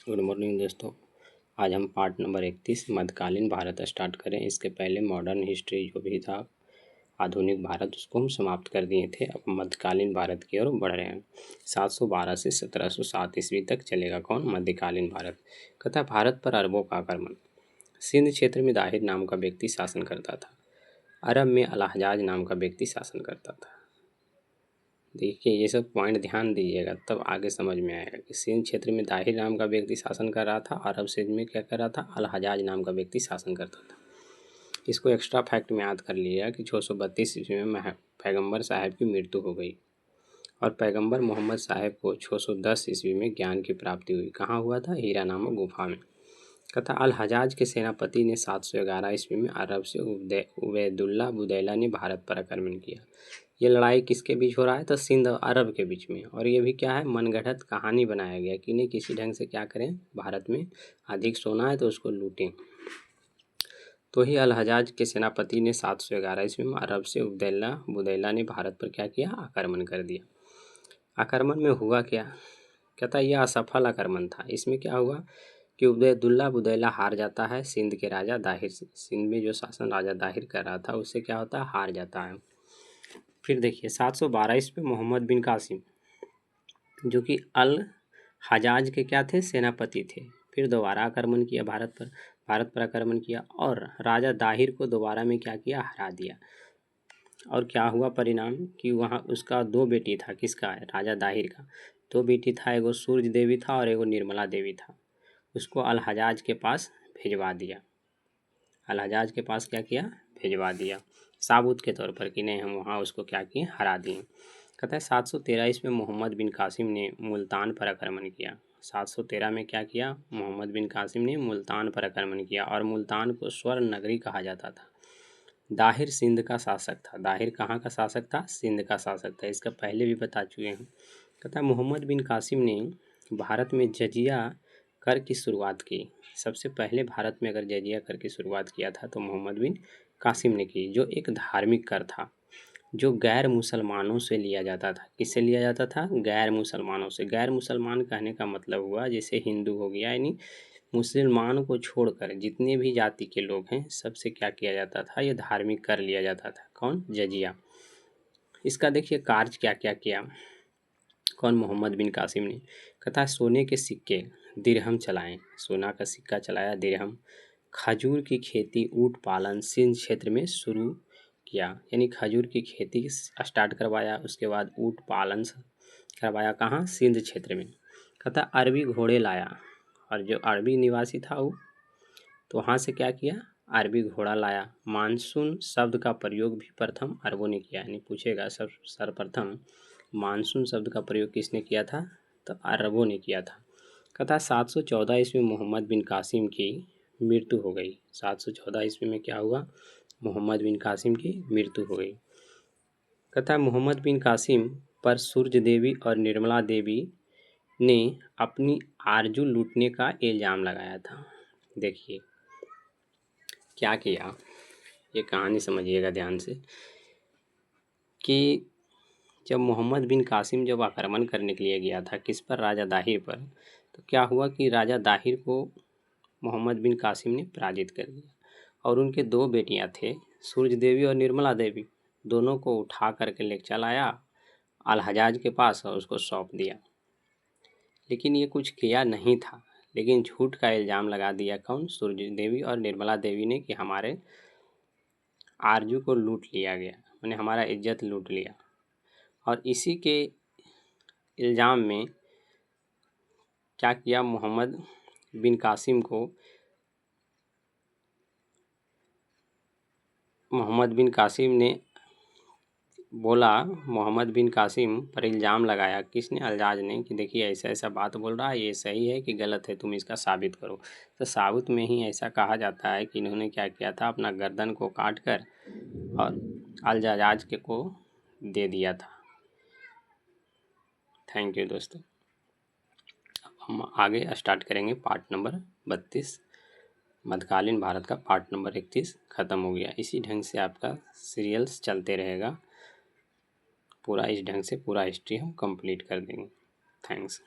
Good morning दोस्तों। आज हम पार्ट नंबर 31 मध्यकालीन भारत स्टार्ट करें। इसके पहले मॉडर्न हिस्ट्री जो भी था आधुनिक भारत उसको हम समाप्त कर दिए थे। अब मध्यकालीन भारत की ओर बढ़ रहे हैं। 712 से 1707 ईस्वी तक चलेगा कौन? मध्यकालीन भारत। कहता है भारत पर अरबों का आक्रमण। सिंध क्षेत्र में दाहिर नाम का व्यक्ति शासन करता था। अरब में अलहजाज नाम का व्यक्ति शासन करता था। देखिए ये सब पॉइंट ध्यान दीजिएगा तब आगे समझ में आएगा कि सिंध क्षेत्र में दाहिर नाम का व्यक्ति शासन कर रहा था। अरब सिंध में क्या कर रहा था? अलहजाज नाम का व्यक्ति शासन करता था। इसको एक्स्ट्रा फैक्ट में याद कर लिया कि 632 ईस्वी में पैगंबर साहब की मृत्यु हो गई और पैगंबर मोहम्मद साहब को 610 ईस्वी में ज्ञान की प्राप्ति हुई। कहाँ हुआ था? हीरा नामक गुफा में। कथा अल हजाज के सेनापति ने 711 ईस्वी में अरब से उबैदुल्ला बुदैला ने भारत पर आक्रमण किया। ये लड़ाई किसके बीच हो रहा है? तो सिंध और अरब के बीच में। और ये भी क्या है? मनगढ़ंत कहानी बनाया गया कि नहीं किसी ढंग से क्या करें, भारत में अधिक सोना है तो उसको लूटें। तो ही अल हजाज के सेनापति ने 711 ईस्वी में अरब से उबैदुल्ला बुदैला ने भारत पर क्या किया? आक्रमण कर दिया। आक्रमण में हुआ क्या? कहता यह असफल आक्रमण था। इसमें क्या हुआ कि उबैदुल्ला बुदैला हार जाता है सिंध के राजा दाहिर से। सिंध में जो शासन राजा दाहिर कर रहा था उससे क्या होता है? हार जाता है। फिर देखिए 712 ईस्वी में मोहम्मद बिन कासिम जो कि अल हजाज के क्या थे? सेनापति थे। फिर दोबारा आक्रमण किया भारत पर आक्रमण किया और राजा दाहिर को दोबारा में क्या किया? हरा दिया। और क्या हुआ परिणाम कि वहाँ उसका दो बेटी था। किसका? राजा दाहिर का दो बेटी था। एगो सूर्य देवी था और एगो निर्मला देवी था। उसको अल हजाज के पास भिजवा दिया। अल हजाज के पास क्या किया? भिजवा दिया साबुत के तौर पर कि नहीं हम वहाँ उसको क्या किए? हरा दिए। कहता है 713 ईस्वी में मोहम्मद बिन कासिम ने मुल्तान पर आक्रमण किया। 713 में क्या किया? मोहम्मद बिन कासिम ने मुल्तान पर आक्रमण किया और मुल्तान को स्वर्ण नगरी कहा जाता था। दाहिर सिंध का शासक था। दाहिर कहाँ का शासक था? सिंध का शासक था। इसका पहले भी बता चुके हैं। कहता है मोहम्मद बिन कासिम ने भारत में जजिया कर की शुरुआत की। सबसे पहले भारत में अगर जजिया कर की शुरुआत किया था तो मोहम्मद बिन कासिम ने की, जो एक धार्मिक कर था जो गैर मुसलमानों से लिया जाता था। किससे लिया जाता था? गैर मुसलमानों से। गैर मुसलमान कहने का मतलब हुआ जैसे हिंदू हो गया, यानी मुसलमान को छोड़कर जितने भी जाति के लोग हैं सबसे क्या किया जाता था? ये धार्मिक कर लिया जाता था। कौन? जजिया। इसका देखिए कार्य क्या क्या किया कौन? मोहम्मद बिन कासिम ने। कथा सोने के सिक्के दिरहम चलाएं। सोना का सिक्का चलाया, दिरहम। खजूर की खेती, ऊँट पालन सिंध क्षेत्र में शुरू किया, यानी खजूर की खेती स्टार्ट करवाया। उसके बाद ऊँट पालन करवाया। कहाँ? सिंध क्षेत्र में। कहता अरबी घोड़े लाया और जो अरबी निवासी था वो तो वहाँ से क्या किया? अरबी घोड़ा लाया। मानसून शब्द का प्रयोग भी प्रथम अरबों ने किया, यानी पूछेगा सर्वप्रथम मानसून शब्द का प्रयोग किसने किया था? तो अरबों ने किया था। कहता 714 ईस्वी में मोहम्मद बिन कासिम की मृत्यु हो गई। 714 ईस्वी में क्या हुआ? मोहम्मद बिन कासिम की मृत्यु हो गई। कहता मोहम्मद बिन कासिम पर सूर्य देवी और निर्मला देवी ने अपनी आरजू लूटने का इल्ज़ाम लगाया था। देखिए क्या किया, ये कहानी समझिएगा ध्यान से कि जब मोहम्मद बिन कासिम जब आक्रमण करने के लिए गया था किस पर? राजा दाहिर पर। तो क्या हुआ कि राजा दाहिर को मोहम्मद बिन कासिम ने पराजित कर दिया और उनके दो बेटियां थे सूर्य देवी और निर्मला देवी, दोनों को उठा करके ले चला आया अल हजाज के पास और उसको सौंप दिया। लेकिन ये कुछ किया नहीं था, लेकिन झूठ का इल्ज़ाम लगा दिया। कौन? सूर्य देवी और निर्मला देवी ने कि हमारे आरजू को लूट लिया गया, मैंने हमारा इज्जत लूट लिया। और इसी के इल्ज़ाम में क्या किया? मोहम्मद बिन कासिम को मोहम्मद बिन कासिम ने बोला, मोहम्मद बिन कासिम पर इल्ज़ाम लगाया। किसने? अलजाज ने कि देखिए ऐसा ऐसा बात बोल रहा है, ये सही है कि गलत है, तुम इसका साबित करो। तो साबित में ही ऐसा कहा जाता है कि इन्होंने क्या किया था? अपना गर्दन को काट कर और अलजाज के को दे दिया था। थैंक यू दोस्तों। अब हम आगे स्टार्ट करेंगे पार्ट नंबर 32। मध्यकालीन भारत का पार्ट नंबर 31 ख़त्म हो गया। इसी ढंग से आपका सीरियल्स चलते रहेगा। पूरा इस ढंग से पूरा हिस्ट्री हम कंप्लीट कर देंगे। थैंक्स।